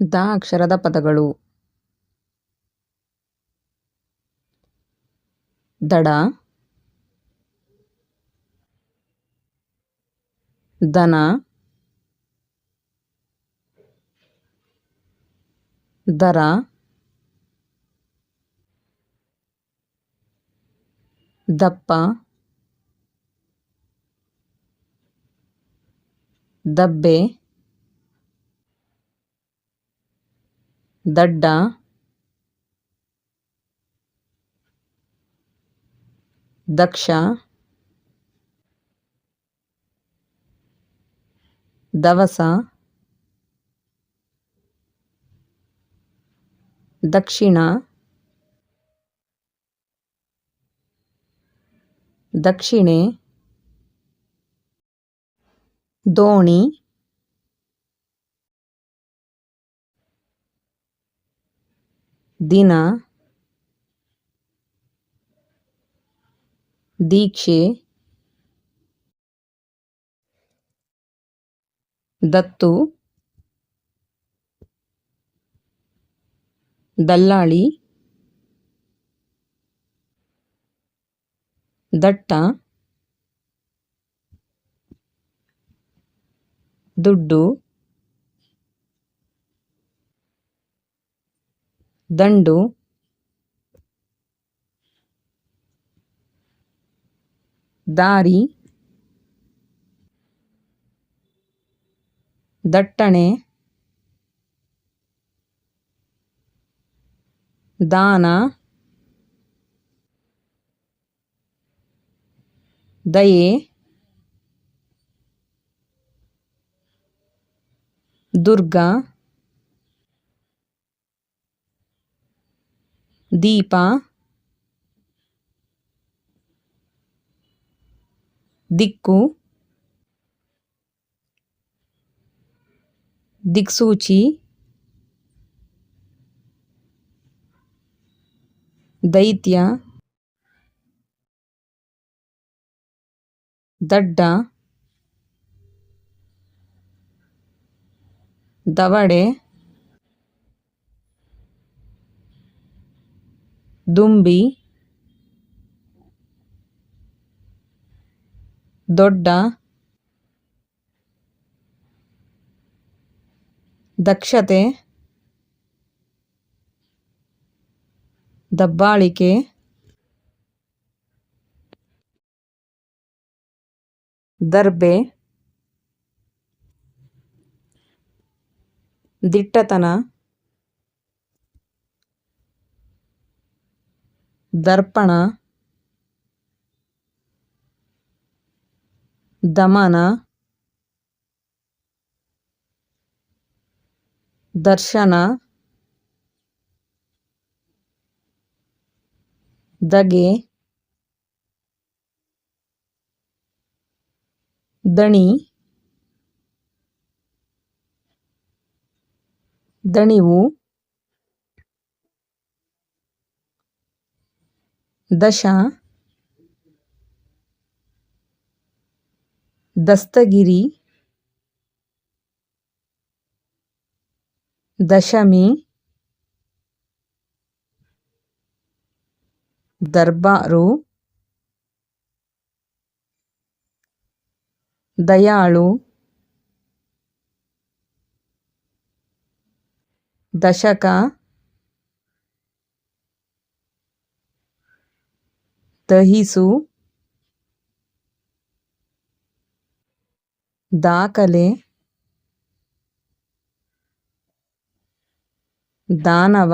the ಅಕ್ಷರದ ಪದಗಳು: ದಡ, ದನ, ದರ, ದಪ್ಪ, ದಬ್ಬೆ, ದಡ್ಡ, ದಕ್ಷ, ದವಸ, ದಕ್ಷಿಣ, ದಕ್ಷಿಣೆ, ದೋಣಿ, ದಿನ, ದೀಕ್ಷೆ, ದತ್ತು, ದಲ್ಲಾಳಿ, ದಟ್ಟ, ದುಡ್ಡು, ದಂಡು, ದಾರಿ, ದಟ್ಟಣೆ, ದಾನ, ದಯೆ, ದುರ್ಗ, ದೀಪ, ದಿಕ್ಕು, ದಿಕ್ಸೂಚಿ, ದೈತ್ಯ, ದಡ್ಡ, ದವಡೆ, ದುಂಬಿ, ದೊಡ್ಡ, ದಕ್ಷತೆ, ದಬ್ಬಾಳಿಕೆ, ದರ್ಬೆ, ದಿಟ್ಟತನ, ದರ್ಪಣ, ದಮನ, ದರ್ಶನ, ದಗೆ, ದಣಿ, ದಣಿವು, ದಶ, ದಸ್ತಗಿರಿ, ದಶಮಿ, ದರ್ಬಾರು, ದಯಾಳು, ದಶಕ, ದಹಿಸು, ದಾಖಲೆ, ದಾನವ,